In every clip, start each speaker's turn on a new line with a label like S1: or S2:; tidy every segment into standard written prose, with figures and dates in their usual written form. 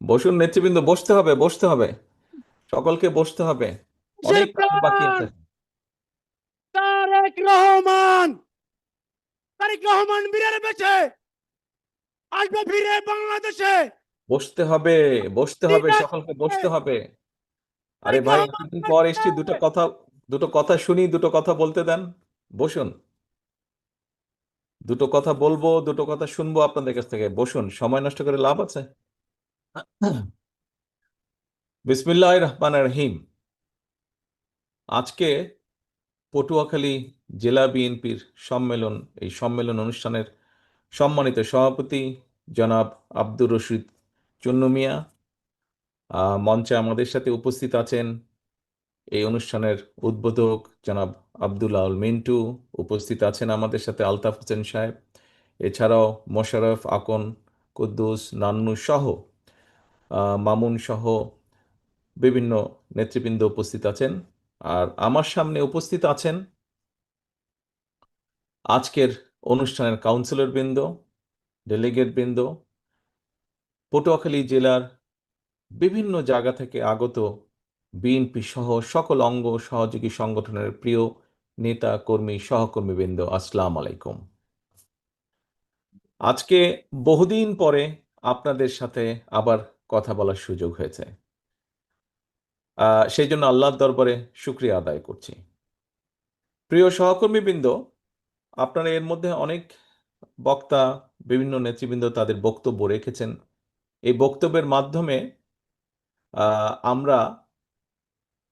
S1: বসুন নেতৃবৃন্দ, বসতে হবে, বসতে হবে। সকলকে বসতে হবে। অনেক কাজ বাকি
S2: জিন্দাবাদ
S1: আছে।
S2: তারেক রহমান। তারেক রহমান ফিরে বেঁচে আসবে, ফিরে বাংলাদেশে।
S1: বসতে হবে, বসতে হবে,
S2: দিদার
S1: সকলকে বসতে হবে। আরে
S2: তারেক
S1: ভাই,
S2: রহমান
S1: এতদিন পর
S2: আসবে।
S1: এসছি, দুটো কথা শুনি, দুটো কথা বলতে দেন। বসুন। দুটো কথা বলবো, দুটো কথা শুনবো আপনাদের কাছ থেকে। বসুন, সময় নষ্ট করে লাভ আছে? বিসমিল্লাহির রহমানির রহিম। আজকে পটুয়াখালী জেলা বিএনপির সম্মেলন, এই সম্মেলন অনুষ্ঠানের সম্মানিত সভাপতি জনাব আব্দুর রশিদ চুন্নু মিয়া মঞ্চে আমাদের সাথে উপস্থিত আছেন। এই অনুষ্ঠানের উদ্বোধক জনাব আব্দুল আউল মিন্টু উপস্থিত আছেন আমাদের সাথে, আলতাফ হোসেন সাহেব, এছাড়াও মোশাররফ, আকন, কুদ্দুস, নান্নু সহ মামুন সহ বিভিন্ন নেতৃবৃন্দ উপস্থিত আছেন। আর আমার সামনে উপস্থিত আছেন আজকের অনুষ্ঠানের কাউন্সিলর বৃন্দ, ডেলিগেট বৃন্দ, পটুয়াখালী জেলার বিভিন্ন জায়গা থেকে আগত বিএনপি সহ সকল অঙ্গ সহযোগী সংগঠনের প্রিয় নেতা কর্মী সহকর্মীবৃন্দ, আসসালাম আলাইকুম। আজকে বহুদিন পরে আপনাদের সাথে আবার কথা বলার সুযোগ হয়েছে। সেই জন্য আল্লাহর দরবারে শুকরিয়া আদায় করছি। প্রিয় সহকর্মীবৃন্দ, আপনারা এর মধ্যে অনেক বক্তা, বিভিন্ন নেতৃবৃন্দ তাদের বক্তব্য রেখেছেন। এই বক্তব্যের মাধ্যমে আমরা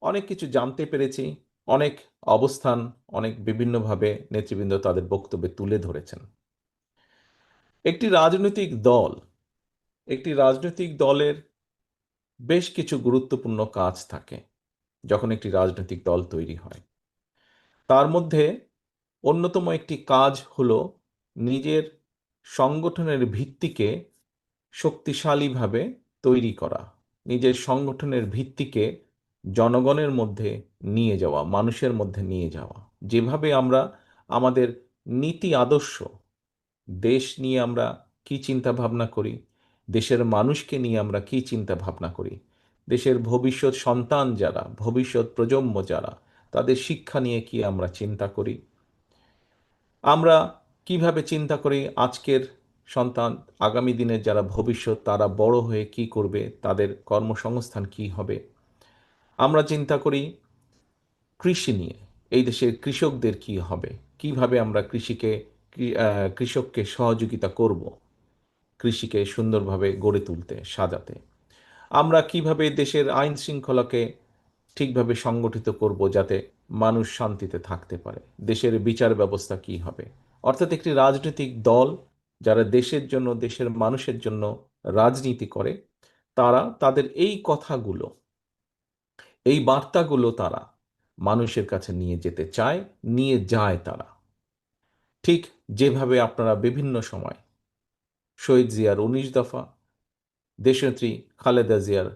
S1: অনেক কিছু জানতে পেরেছি। অনেক অবস্থান, অনেক বিভিন্নভাবে নেতৃবৃন্দ তাদের বক্তব্যে তুলে ধরেছেন। একটি রাজনৈতিক দল, একটি রাজনৈতিক দলের বেশ কিছু গুরুত্বপূর্ণ কাজ থাকে যখন একটি রাজনৈতিক দল তৈরি হয়। তার মধ্যে অন্যতম একটি কাজ হলো নিজের সংগঠনের ভিত্তিকে শক্তিশালীভাবে তৈরি করা, নিজের সংগঠনের ভিত্তিকে জনগণের মধ্যে নিয়ে যাওয়া, মানুষের মধ্যে নিয়ে যাওয়া। যেভাবে আমরা আমাদের নীতি আদর্শ, দেশ নিয়ে আমরা কি চিন্তা ভাবনা করি, দেশের মানুষকে নিয়ে আমরা কি চিন্তা ভাবনা করি, দেশের ভবিষ্যৎ সন্তান যারা, ভবিষ্যৎ প্রজন্ম যারা, তাদের শিক্ষা নিয়ে কি আমরা চিন্তা করি, আমরা কিভাবে চিন্তা করি আজকের সন্তান, আগামী দিনের যারা ভবিষ্যৎ, তারা বড় হয়ে কি করবে, তাদের কর্মসংস্থান কি হবে। আমরা চিন্তা করি কৃষি নিয়ে, এই দেশের কৃষকদের কি হবে, কিভাবে আমরা কৃষককে সহযোগিতা করব, কৃষিকে সুন্দরভাবে গড়ে তুলতে, সাজাতে। আমরা কিভাবে দেশের আইন শৃঙ্খলাকে ঠিকভাবে সংগঠিত করব যাতে মানুষ শান্তিতে থাকতে পারে, দেশের বিচার ব্যবস্থা কি হবে। অর্থাৎ একটি রাজনৈতিক দল যারা দেশের জন্য, দেশের মানুষের জন্য রাজনীতি করে, তারা তাদের এই কথাগুলো, এই বার্তাগুলো তারা মানুষের কাছে নিয়ে যেতে চায়, নিয়ে যায় তারা। ঠিক যেভাবে আপনারা বিভিন্ন সময় শহীদ জিয়ার 19 দফা, দেশনেত্রী খালেদা জিয়ার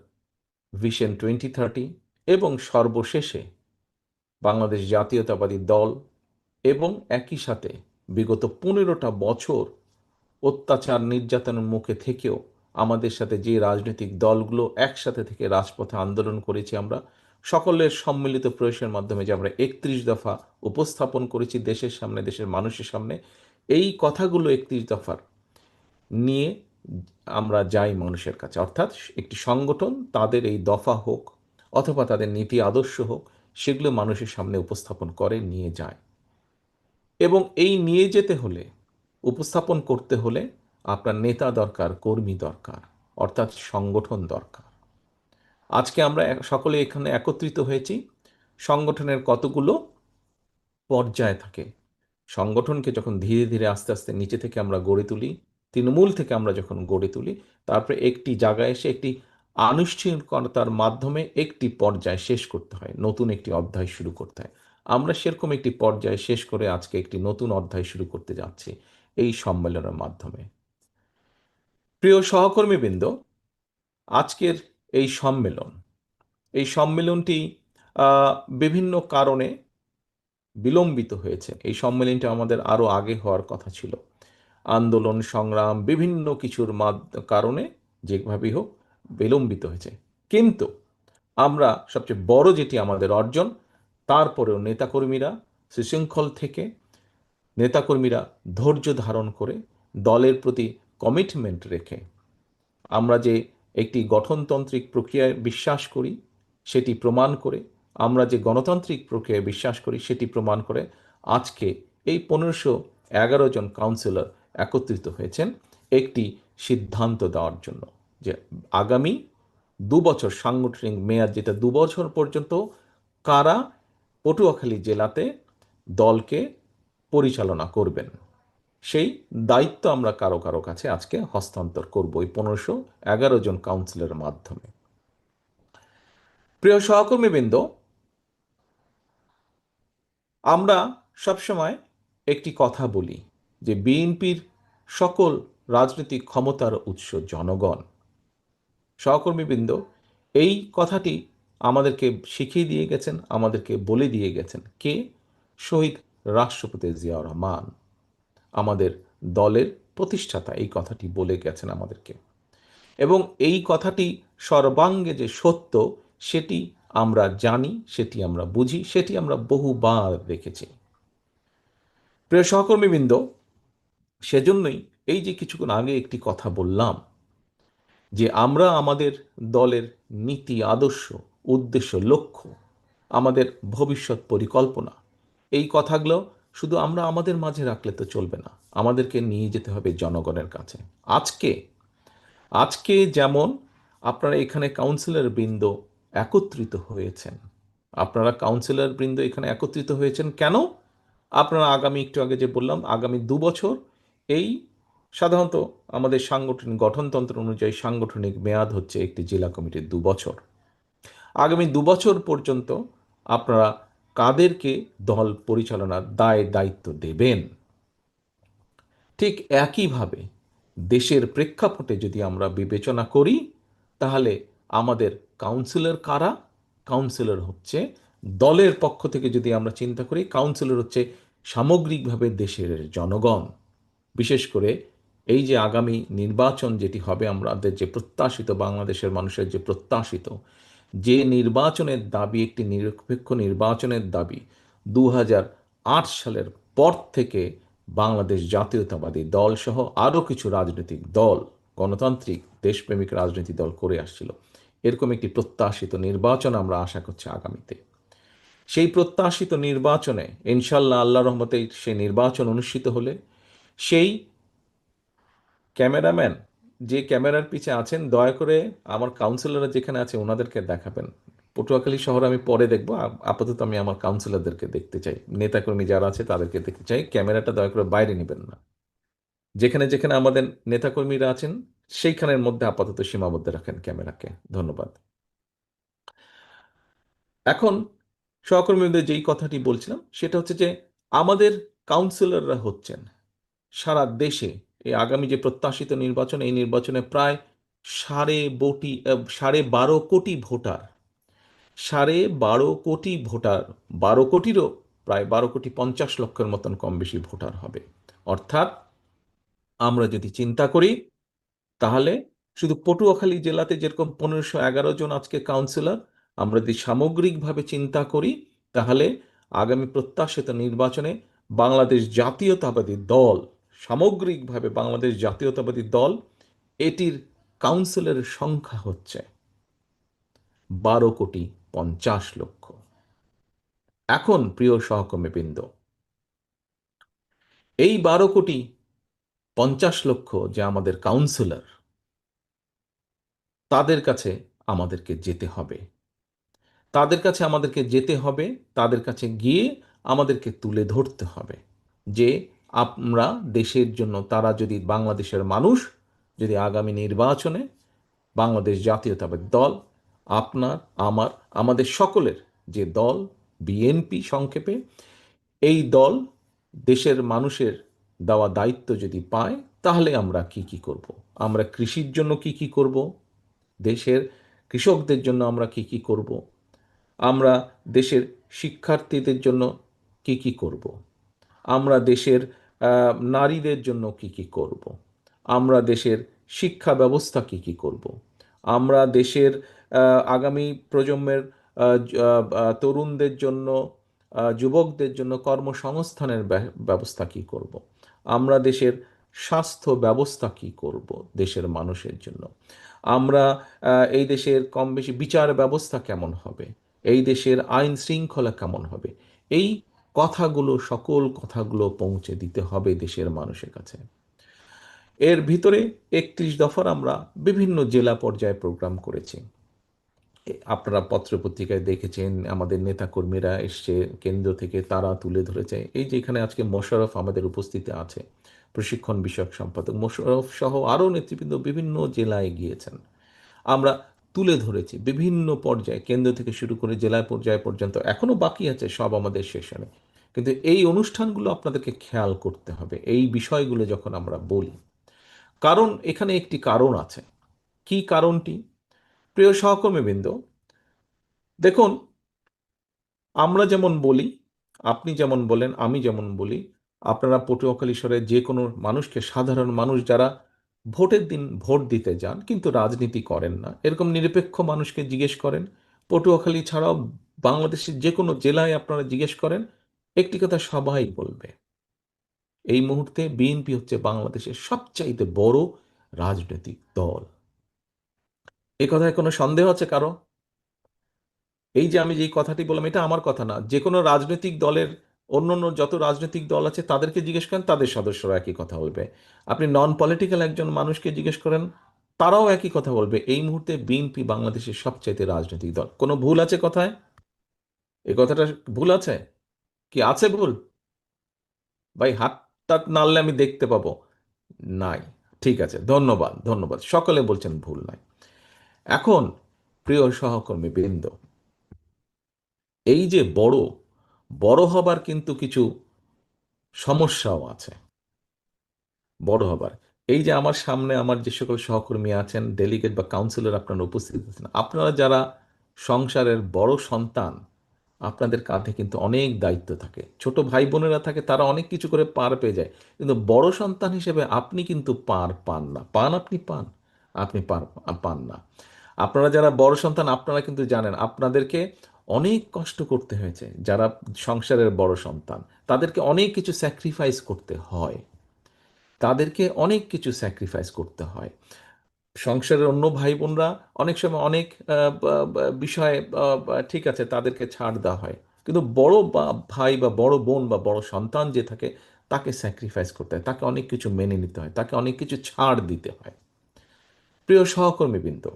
S1: ভিশন 2030 এবং সর্বশেষে বাংলাদেশ জাতীয়তাবাদী দল, এবং একই সাথে বিগত 15টা বছর অত্যাচার নির্যাতনের মুখে থেকেও আমাদের সাথে যে রাজনৈতিক দলগুলো একসাথে থেকে রাজপথে আন্দোলন করেছি, আমরা সকলের সম্মিলিত প্রয়াসের মাধ্যমে যে আমরা 31 দফা উপস্থাপন করেছি দেশের সামনে, দেশের মানুষের সামনে, এই কথাগুলো 31 দফার নিয়ে আমরা যাই মানুষের কাছে। অর্থাৎ একটি সংগঠন তাদের এই দফা হোক অথবা তাদের নীতি আদর্শ হোক, সেগুলো মানুষের সামনে উপস্থাপন করে, নিয়ে যায়। এবং এই নিয়ে যেতে হলে, উপস্থাপন করতে হলে আপনার নেতা দরকার, কর্মী দরকার, অর্থাৎ সংগঠন দরকার। আজকে আমরা সকলে এখানে একত্রিত হয়েছি। সংগঠনের কতগুলো পর্যায় থাকে। সংগঠনকে যখন ধীরে ধীরে আস্তে আস্তে নিচে থেকে আমরা গড়ে তুলি, তৃণমূল থেকে আমরা যখন গড়ে তুলি, তারপরে একটি জায়গায় এসে একটি আনুষ্ঠানিকতার মাধ্যমে একটি পর্যায় শেষ করতে হয়, নতুন একটি অধ্যায় শুরু করতে হয়। আমরা সেরকম একটি পর্যায় শেষ করে আজকে একটি নতুন অধ্যায় শুরু করতে যাচ্ছি এই সম্মেলনের মাধ্যমে। প্রিয় সহকর্মীবৃন্দ, আজকের এই সম্মেলন, এই সম্মেলনটি বিভিন্ন কারণে বিলম্বিত হয়েছে। এই সম্মেলনটা আমাদের আরও আগে হওয়ার কথা ছিল। আন্দোলন সংগ্রাম বিভিন্ন কিছুর কারণে যেভাবেই হোক বিলম্বিত হয়েছে, কিন্তু আমরা সবচেয়ে বড় যেটি আমাদের অর্জন, তারপরেও নেতাকর্মীরা সুশৃঙ্খল থেকে, নেতাকর্মীরা ধৈর্য ধারণ করে, দলের প্রতি কমিটমেন্ট রেখে, আমরা যে একটি গঠনতান্ত্রিক প্রক্রিয়ায় বিশ্বাস করি সেটি প্রমাণ করে, আমরা যে গণতান্ত্রিক প্রক্রিয়ায় বিশ্বাস করি সেটি প্রমাণ করে আজকে এই 1511 জন কাউন্সিলর একত্রিত হয়েছেন একটি সিদ্ধান্ত দেওয়ার জন্য যে আগামী 2 বছর সাংগঠনিক মেয়াদ, যেটা 2 বছর পর্যন্ত কারা পটুয়াখালী জেলাতে দলকে পরিচালনা করবেন, সেই দায়িত্ব আমরা কারো কারো কাছে আজকে হস্তান্তর করব এই 1511 জন কাউন্সিলরের মাধ্যমে। প্রিয় সহকর্মীবৃন্দ, আমরা সবসময় একটি কথা বলি যে বিএনপির সকল রাজনৈতিক ক্ষমতার উৎস জনগণ। সহকর্মীবৃন্দ, এই কথাটি আমাদেরকে শিখিয়ে দিয়ে গেছেন, আমাদেরকে বলে দিয়ে গেছেন কে? শহীদ রাষ্ট্রপতি জিয়াউর রহমান, আমাদের দলের প্রতিষ্ঠাতা এই কথাটি বলে গেছেন আমাদেরকে। এবং এই কথাটি সর্বাঙ্গে যে সত্য সেটি আমরা জানি, সেটি আমরা বুঝি, সেটি আমরা বহুবার দেখেছি। প্রিয় সহকর্মীবৃন্দ, সেজন্যই এই যে কিছুক্ষণ আগে একটি কথা বললাম যে আমরা আমাদের দলের নীতি, আদর্শ, উদ্দেশ্য, লক্ষ্য, আমাদের ভবিষ্যৎ পরিকল্পনা, এই কথাগুলো শুধু আমরা আমাদের মাঝে রাখলে তো চলবে না, আমাদেরকে নিয়ে যেতে হবে জনগণের কাছে। আজকে আজকে যেমন আপনারা এখানে কাউন্সিলর বৃন্দ একত্রিত হয়েছেন, আপনারা কাউন্সিলর বৃন্দ এখানে একত্রিত হয়েছেন কেন? আপনারা আগামী, একটু আগে যে বললাম, আগামী 2 বছর, এই সাধারণত আমাদের সাংগঠনিক গঠনতন্ত্র অনুযায়ী সাংগঠনিক মেয়াদ হচ্ছে একটি জেলা কমিটির 2 বছর। আগামী 2 বছর পর্যন্ত আপনারা কাদেরকে দল পরিচালনার দায়িত্ব দেবেন? ঠিক একইভাবে দেশের প্রেক্ষাপটে যদি আমরা বিবেচনা করি, তাহলে আমাদের কাউন্সিলর কারা? কাউন্সিলর হচ্ছে, দলের পক্ষ থেকে যদি আমরা চিন্তা করি, কাউন্সিলর হচ্ছে সামগ্রিকভাবে দেশের জনগণ। বিশেষ করে এই যে আগামী নির্বাচন যেটি হবে, আমাদের যে প্রত্যাশিত, বাংলাদেশের মানুষের যে প্রত্যাশিত যে নির্বাচনের দাবি, একটি নিরপেক্ষ নির্বাচনের দাবি 2008 সালের পর থেকে বাংলাদেশ জাতীয়তাবাদী দল সহ আরও কিছু রাজনৈতিক দল, গণতান্ত্রিক দেশপ্রেমিক রাজনৈতিক দল করে আসছিল, এরকম একটি প্রত্যাশিত নির্বাচন আমরা আশা করছি আগামীতে। সেই প্রত্যাশিত নির্বাচনে ইনশাল্লাহ, আল্লাহ রহমতে, সেই নির্বাচন অনুষ্ঠিত হলে সেই ক্যামেরাম্যান যে ক্যামেরার পিছে আছেন, দয়া করে আমার কাউন্সিলররা যেখানে আছে ওনাদেরকে দেখাবেন। পটুয়াখালী শহর আমি পরে দেখবো, আপাতত আমি আমার কাউন্সিলরদেরকে দেখতে চাই, নেতাকর্মী যারা আছে তাদেরকে দেখতে চাই। ক্যামেরাটা দয়া করে বাইরে নেবেন না, যেখানে যেখানে আমাদের নেতাকর্মীরা আছেন সেইখানের মধ্যে আপাতত সীমাবদ্ধ রাখেন ক্যামেরাকে। ধন্যবাদ। এখন সহকর্মীদের যেই কথাটি বলছিলাম সেটা হচ্ছে যে আমাদের কাউন্সিলররা হচ্ছেন সারা দেশে এই আগামী যে প্রত্যাশিত নির্বাচন, এই নির্বাচনে প্রায় 12.5 কোটি ভোটার, 12.5 কোটি ভোটার, 12 কোটিরও প্রায় 12.50 কোটি মতন কম বেশি ভোটার হবে। অর্থাৎ আমরা যদি চিন্তা করি, তাহলে শুধু পটুয়াখালী জেলাতে যেরকম 1511 জন আজকে কাউন্সিলর, আমরা যদি সামগ্রিকভাবে চিন্তা করি, তাহলে আগামী প্রত্যাশিত নির্বাচনে বাংলাদেশ জাতীয়তাবাদী দল, সামগ্রিকভাবে বাংলাদেশ জাতীয়তাবাদী দল, এটির কাউন্সিলরের সংখ্যা হচ্ছে 12.50 কোটি। এখন প্রিয় সহকর্মীবৃন্দ, এই 12.50 কোটি যে আমাদের কাউন্সিলর, তাদের কাছে আমাদেরকে যেতে হবে, তাদের কাছে আমাদেরকে যেতে হবে, তাদের কাছে গিয়ে আমাদেরকে তুলে ধরতে হবে যে আমরা দেশের জন্য, তারা যদি, বাংলাদেশের মানুষ যদি আগামী নির্বাচনে বাংলাদেশ জাতীয়তাবাদী দল, আপনার, আমার, আমাদের সকলের যে দল বিএনপি সংক্ষেপে, এই দল দেশের মানুষের দেওয়া দায়িত্ব যদি পায়, তাহলে আমরা কি কি করব? আমরা কৃষির জন্য কি কি করব? দেশের কৃষকদের জন্য আমরা কি কি করব? আমরা দেশের শিক্ষার্থীদের জন্য কি কি করব? আমরা দেশের নারীদের জন্য কি কি করব? আমরা দেশের শিক্ষা ব্যবস্থা কি কি করব? আমরা দেশের আগামী প্রজন্মের তরুণদের জন্য, যুবকদের জন্য কর্মসংস্থানের ব্যবস্থা কি করব। আমরা দেশের স্বাস্থ্য ব্যবস্থা কি করব দেশের মানুষের জন্য। আমরা এই দেশের কম বেশি বিচার ব্যবস্থা কেমন হবে, এই দেশের আইন শৃঙ্খলা কেমন হবে, এই কথাগুলো, সকল কথাগুলো পৌঁছে দিতে হবে দেশের মানুষের কাছে। এর ভিতরে 31 দফার আমরা বিভিন্ন জেলা পর্যায়ে প্রোগ্রাম করেছি। আপনারা পত্রপত্রিকায় দেখেছেন, আমাদের নেতাকর্মীরা এসছে কেন্দ্র থেকে, তারা তুলে ধরেছে। এই যে এখানে আজকে মোশাররফ আমাদের উপস্থিতি আছে, প্রশিক্ষণ বিষয়ক সম্পাদক মোশাররফ সহ আরও নেতৃবৃন্দ বিভিন্ন জেলায় গিয়েছেন। আমরা তুলে ধরেছি বিভিন্ন পর্যায়ে, কেন্দ্র থেকে শুরু করে জেলা পর্যায় পর্যন্ত। এখনো বাকি আছে সব আমাদের সেশনে, কিন্তু এই অনুষ্ঠানগুলো আপনাদেরকে খেয়াল করতে হবে এই বিষয়গুলো যখন আমরা বলি। কারণ এখানে একটি কারণ আছে। কি কারণটি? প্রিয় সহকর্মীবৃন্দ, দেখুন, আমরা যেমন বলি, আপনি যেমন বলেন, আমি যেমন বলি, আপনারা পটুয়াখালী শহরের যে কোনো মানুষকে, সাধারণ মানুষ যারা ভোটের দিন ভোট দিতে যান কিন্তু রাজনীতি করেন না, এরকম নিরপেক্ষ মানুষকে জিজ্ঞেস করেন, পটুয়াখালী ছাড়াও বাংলাদেশের যে কোনো জেলায় আপনারা জিজ্ঞেস করেন, একটি কথা সবাই বলবে, এই মুহূর্তে বিএনপি হচ্ছে বাংলাদেশের সবচাইতে বড় রাজনৈতিক দল। এ কথায় কোনো সন্দেহ আছে কারো? এই যে আমি যে কথাটি বললাম, এটা আমার কথা না, যে কোনো রাজনৈতিক দলের অন্য অন্য যত রাজনৈতিক দল আছে তাদেরকে জিজ্ঞেস করেন, তাদের সদস্যরা একই কথা বলবে। আপনি নন পলিটিক্যাল একজন মানুষকে জিজ্ঞেস করেন, তারাও একই কথা বলবে, এই মুহূর্তে বিএনপি বাংলাদেশের সবচাইতে রাজনৈতিক দল। কোনো ভুল আছে কথায়? এই কথাটা ভুল আছে কি? আছে ভুল? ভাই হাত টাত নাড়লে আমি দেখতে পাবো। নাই। ঠিক আছে, ধন্যবাদ, ধন্যবাদ, সকলে বলছেন ভুল নাই। এখন প্রিয় সহকর্মী বৃন্দ, এই যে বড় বড় হবার কিন্তু কিছু সমস্যাও আছে। বড় হবার, এই যে আমার সামনে আমার যে সকল সহকর্মী আছেন, ডেলিগেট বা কাউন্সিলর আপনারা উপস্থিত আছেন, আপনারা যারা সংসারের বড় সন্তান, আপনাদের কাঁধে কিন্তু অনেক দায়িত্ব থাকে। ছোট ভাই বোনেরা থাকে, তারা অনেক কিছু করে পার পেয়ে যায়, কিন্তু বড় সন্তান হিসেবে আপনি কিন্তু পার পান না। পান? আপনি পান? আপনি পার পান না। আপনারা যারা বড় সন্তান, আপনারা কিন্তু জানেন আপনাদেরকে অনেক কষ্ট করতে হয়েছে। যারা সংসারের বড় সন্তান, তাদেরকে অনেক কিছু স্যাক্রিফাইস করতে হয়, তাদেরকে অনেক কিছু স্যাক্রিফাইস করতে হয়। সংসারের অন্য ভাই বোনরা অনেক সময় অনেক বিষয়ে ঠিক আছে, তাদেরকে ছাড় দেওয়া হয়, কিন্তু বড় ভাই বা বড় বোন বা বড় সন্তান যে থাকে, তাকে স্যাক্রিফাইস করতে হয়, তাকে অনেক কিছু মেনে নিতে হয়, তাকে অনেক কিছু ছাড় দিতে হয়। প্রিয় সহকর্মীবৃন্দ,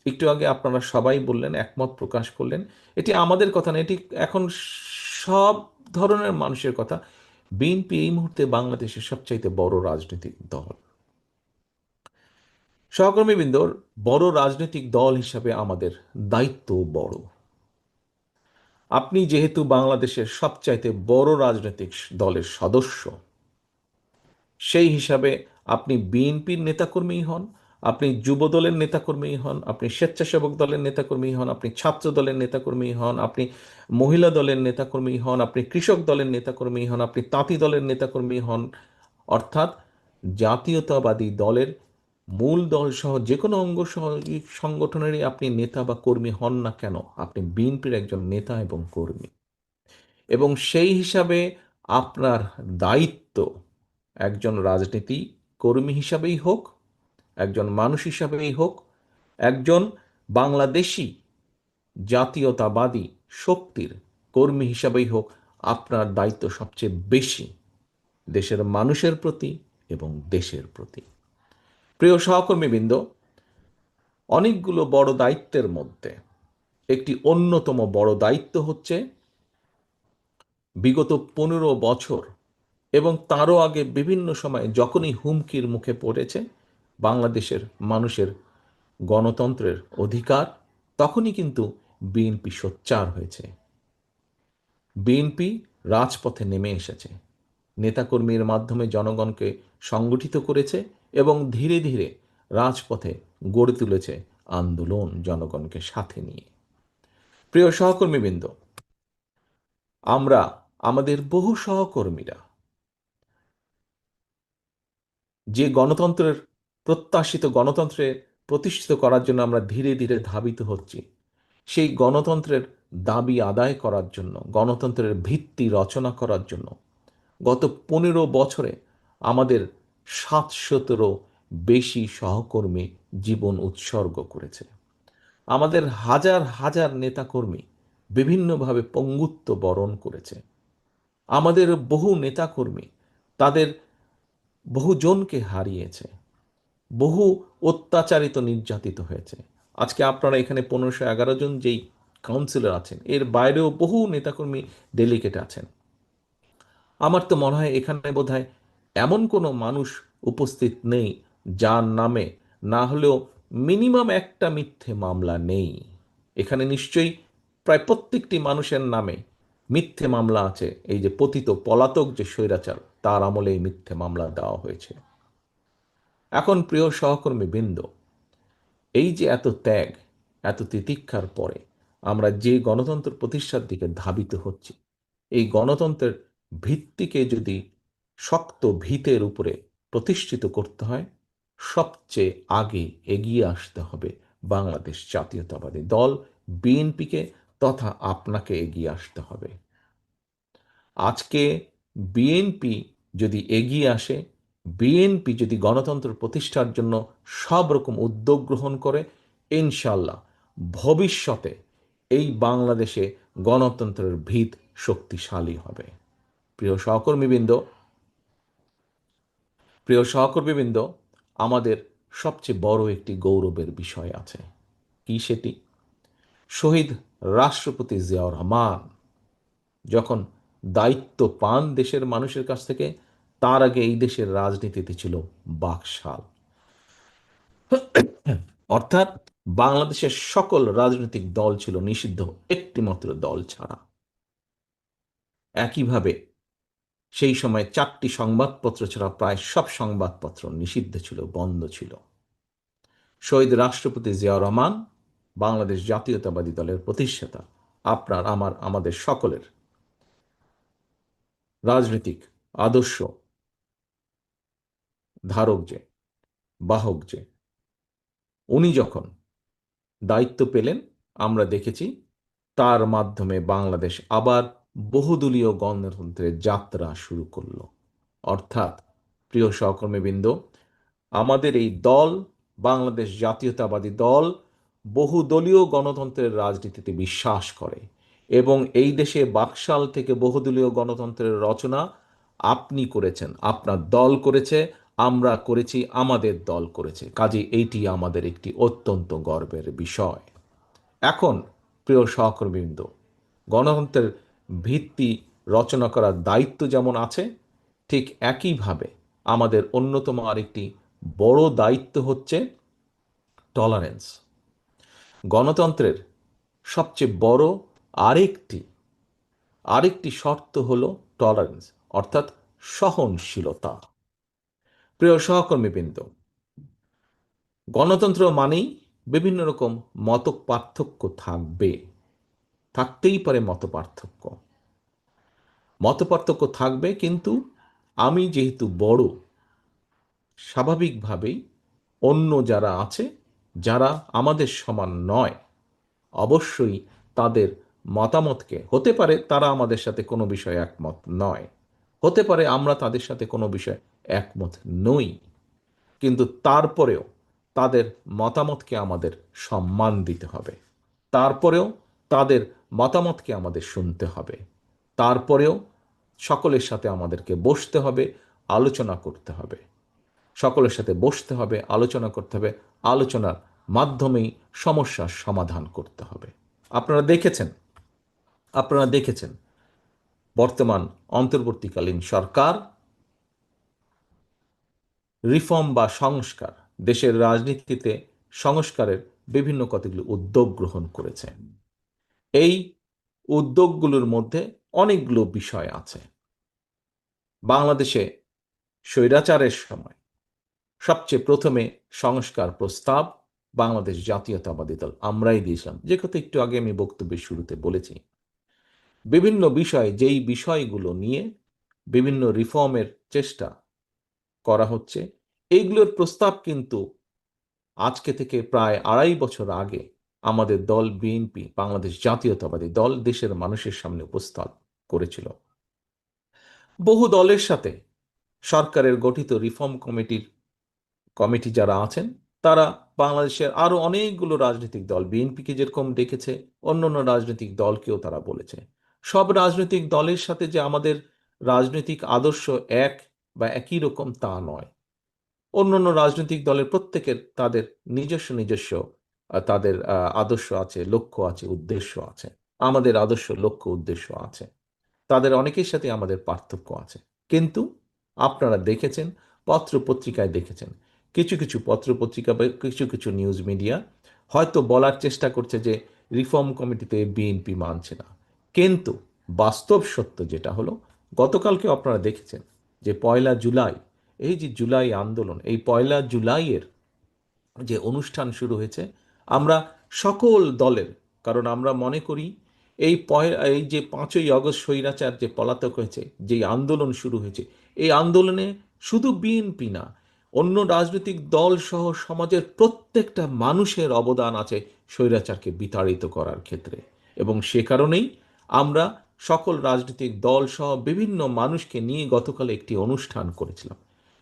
S1: একটু আগে আপনারা সবাই বললেন, একমত প্রকাশ করলেন, এটি আমাদের কথা না, এটি এখন সব ধরনের মানুষের কথা। বিএনপি এই মুহূর্তে বাংলাদেশের সবচাইতে বড় রাজনৈতিক দল। সহকর্মীবৃন্দর, বড় রাজনৈতিক দল হিসাবে আমাদের দায়িত্ব বড়। আপনি যেহেতু বাংলাদেশের সবচাইতে বড় রাজনৈতিক দলের সদস্য, সেই হিসাবে আপনি বিএনপির নেতাকর্মী হন, আপনি যুব দলের নেতাকর্মী হন, আপনি স্বেচ্ছাসেবক দলের নেতাকর্মী হন, আপনি ছাত্র দলের নেতাকর্মী হন, আপনি মহিলা দলের নেতাকর্মী হন, আপনি কৃষক দলের নেতাকর্মী হন, আপনি তাঁতি দলের নেতাকর্মী হন, অর্থাৎ জাতীয়তাবাদী দলের মূল দল সহ যে কোনো অঙ্গ সংগঠনেরই আপনি নেতা বা কর্মী হন না কেন, আপনি বিএনপির একজন নেতা এবং কর্মী। এবং সেই হিসাবে আপনার দায়িত্ব, একজন রাজনীতি কর্মী হিসাবেই হোক, একজন মানুষ হিসাবেই হোক, একজন বাংলাদেশি জাতীয়তাবাদী শক্তির কর্মী হিসাবেই হোক, আপনার দায়িত্ব সবচেয়ে বেশি দেশের মানুষের প্রতি এবং দেশের প্রতি। প্রিয় সহকর্মীবৃন্দ, অনেকগুলো বড় দায়িত্বের মধ্যে একটি অন্যতম বড় দায়িত্ব হচ্ছে বিগত 15 বছর এবং তারও আগে বিভিন্ন সময়ে যখনই হুমকির মুখে পড়েছে বাংলাদেশের মানুষের গণতন্ত্রের অধিকার, তখনই কিন্তু বিএনপি সোচ্চার হয়েছে। বিএনপি রাজপথে নেমে এসেছে, নেতাকর্মীর মাধ্যমে জনগণকে সংগঠিত করেছে এবং ধীরে ধীরে রাজপথে গড়ে তুলেছে আন্দোলন জনগণকে সাথে নিয়ে। প্রিয় সহকর্মীবৃন্দ, আমরা আমাদের বহু সহকর্মীরা যে গণতন্ত্রের প্রত্যাশিত গণতন্ত্রের প্রতিষ্ঠিত করার জন্য আমরা ধীরে ধীরে ধাবিত হচ্ছি। সেই গণতন্ত্রের দাবি আদায় করার জন্য, গণতন্ত্রের ভিত্তি রচনা করার জন্য গত 15 বছরে আমাদের 700-রও বেশি সহকর্মী জীবন উৎসর্গ করেছে। আমাদের হাজার হাজার নেতাকর্মী বিভিন্নভাবে পঙ্গুত্ব বরণ করেছে। আমাদের বহু নেতাকর্মী তাদের বহুজনকে হারিয়েছে, বহু অত্যাচারিত নির্যাতিত হয়েছে। আজকে আপনারা এখানে 1511 জন যেই কাউন্সিলর আছেন, এর বাইরেও বহু নেতাকর্মী ডেলিগেট আছেন। আমার তো মনে হয় এখানে বোধহয় এমন কোনো মানুষ উপস্থিত নেই যার নামে না হলেও মিনিমাম একটা মিথ্যে মামলা নেই। এখানে নিশ্চয়ই প্রায় প্রত্যেকটি মানুষের নামে মিথ্যে মামলা আছে। এই যে পতিত পলাতক যে স্বৈরাচার, তার আমলে এই মিথ্যে মামলা দেওয়া হয়েছে। এখন প্রিয় সহকর্মী বৃন্দ, এই যে এত ত্যাগ, এত তিতিক্ষার পরে আমরা যে গণতন্ত্র প্রতিষ্ঠার দিকে ধাবিত হচ্ছি, এই গণতন্ত্রের ভিত্তিকে যদি শক্ত ভিতের উপরে প্রতিষ্ঠিত করতে হয়, সবচেয়ে আগে এগিয়ে আসতে হবে বাংলাদেশ জাতীয়তাবাদী দল বিএনপিকে, তথা আপনাকে এগিয়ে আসতে হবে। আজকে বিএনপি যদি এগিয়ে আসে, বিএনপি যদি গণতন্ত্র প্রতিষ্ঠার জন্য সব রকম উদ্যোগ গ্রহণ করে, ইনশাল্লাহ ভবিষ্যতে এই বাংলাদেশে গণতন্ত্রের ভিত শক্তিশালী হবে। প্রিয় সহকর্মীবৃন্দ, আমাদের সবচেয়ে বড় একটি গৌরবের বিষয় আছে। কি সেটি? শহীদ রাষ্ট্রপতি জিয়াউর রহমান যখন দায়িত্ব পান দেশের মানুষের কাছ থেকে, তার আগে এই দেশের রাজনীতিতে ছিল বাকশাল। অর্থাৎ বাংলাদেশের সকল রাজনৈতিক দল ছিল নিষিদ্ধ, একটিমাত্র দল ছাড়া। একইভাবে সেই সময় 4টি সংবাদপত্র ছাড়া প্রায় সব সংবাদপত্র নিষিদ্ধ ছিল, বন্ধ ছিল। শহীদ রাষ্ট্রপতি জিয়াউর রহমান বাংলাদেশ জাতীয়তাবাদী দলের প্রতিষ্ঠাতা, আপনার আমার আমাদের সকলের রাজনৈতিক আদর্শ ধারক যে, বাহক যে, উনি যখন দায়িত্ব পেলেন, আমরা দেখেছি তার মাধ্যমে বাংলাদেশ আবার বহুদলীয় গণতন্ত্রের যাত্রা শুরু করল। অর্থাৎ প্রিয় সহকর্মীবৃন্দ, আমাদের এই দল, বাংলাদেশ জাতীয়তাবাদী দল, বহুদলীয় গণতন্ত্রের রাজনীতিতে বিশ্বাস করে এবং এই দেশে বাকশাল থেকে বহুদলীয় গণতন্ত্রের রচনা আপনি করেছেন, আপনার দল করেছে, আমরা করেছি, আমাদের দল করেছে। কাজে এইটি আমাদের একটি অত্যন্ত গর্বের বিষয়। এখন প্রিয় সহকর্মীবৃন্দ, গণতন্ত্রের ভিত্তি রচনা করার দায়িত্ব যেমন আছে, ঠিক একইভাবে আমাদের অন্যতম আরেকটি বড় দায়িত্ব হচ্ছে টলারেন্স। গণতন্ত্রের সবচেয়ে বড় আরেকটি আরেকটি শর্ত হলো টলারেন্স, অর্থাৎ সহনশীলতা। প্রিয় সহকর্মীবৃন্দ, গণতন্ত্র মানেই বিভিন্ন রকম মত পার্থক্য থাকবে, থাকতেই পারে মত পার্থক্য থাকবে, কিন্তু আমি যেহেতু বড়, স্বাভাবিকভাবেই অন্য যারা আছে, যারা আমাদের সমান নয়, অবশ্যই তাদের মতামতকে, হতে পারে তারা আমাদের সাথে কোনো বিষয়ে একমত নয়, হতে পারে আমরা তাদের সাথে কোনো বিষয়ে একমত নই, কিন্তু তারপরেও তাদের মতামতকে আমাদের সম্মান দিতে হবে। তারপরেও তাদের মতামতকে আমাদের শুনতে হবে। তারপরেও সকলের সাথে আমাদেরকে বসতে হবে, আলোচনা করতে হবে। সকলের সাথে বসতে হবে, আলোচনা করতে হবে, আলোচনার মাধ্যমেই সমস্যার সমাধান করতে হবে। আপনারা দেখেছেন বর্তমান অন্তর্বর্তীকালীন সরকার রিফর্ম বা সংস্কার, দেশের রাজনীতিতে সংস্কারের বিভিন্ন কতগুলো উদ্যোগ গ্রহণ করেছে। এই উদ্যোগগুলোর মধ্যে অনেকগুলো বিষয় আছে। বাংলাদেশে স্বৈরাচারের সময় সবচেয়ে প্রথমে সংস্কার প্রস্তাব বাংলাদেশ জাতীয়তাবাদী দল আমরাই দিয়েছিলাম, যে কথা একটু আগে আমি বক্তব্যের শুরুতে বলেছি। বিভিন্ন বিষয়, যেই বিষয়গুলো নিয়ে বিভিন্ন রিফর্মের চেষ্টা করা হচ্ছে, এইগুলোর প্রস্তাব কিন্তু আজকে থেকে প্রায় 2.5 বছর আগে আমাদের দল বিএনপি, বাংলাদেশ জাতীয়তাবাদী দল, দেশের মানুষের সামনে উপস্থাপন করেছিল। বহু দলের সাথে সরকারের গঠিত রিফর্ম কমিটি যারা আছেন, তারা বাংলাদেশের আরো অনেকগুলো রাজনৈতিক দল, বিএনপিকে যেরকম ডেকেছে, অন্যান্য রাজনৈতিক দলকেও তারা বলেছে। সব রাজনৈতিক দলের সাথে যে আমাদের রাজনৈতিক আদর্শ এক বা একই রকম তা নয়। অন্যান্য রাজনৈতিক দলের প্রত্যেকের তাদের নিজস্ব নিজস্ব তাদের আদর্শ আছে, লক্ষ্য আছে, উদ্দেশ্য আছে। আমাদের আদর্শ, লক্ষ্য, উদ্দেশ্য আছে। তাদের অনেকের সাথে আমাদের পার্থক্য আছে। কিন্তু আপনারা দেখেছেন, পত্র পত্রিকায় দেখেছেন, কিছু কিছু পত্র পত্রিকা বা কিছু কিছু নিউজ মিডিয়া হয়তো বলার চেষ্টা করছে যে রিফর্ম কমিটিতে বিএনপি মানছে না। কিন্তু বাস্তব সত্য যেটা হলো, গতকালকে আপনারা দেখেছেন যে 1 জুলাই, এই যে জুলাই আন্দোলন, এই 1 জুলাইয়ের যে অনুষ্ঠান শুরু হয়েছে, আমরা সকল দলের, কারণ আমরা মনে করি এই যে 5ই আগস্ট স্বৈরাচার যে পলাতক হয়েছে, যে আন্দোলন শুরু হয়েছে, এই আন্দোলনে শুধু বিএনপি না, অন্য রাজনৈতিক দল সহ সমাজের প্রত্যেকটা মানুষের অবদান আছে স্বৈরাচারকে বিতাড়িত করার ক্ষেত্রে। এবং সে কারণেই আমরা সকল রাজনৈতিক দল সহ বিভিন্ন মানুষকে নিয়ে গতকাল একটি অনুষ্ঠান করেছিলাম।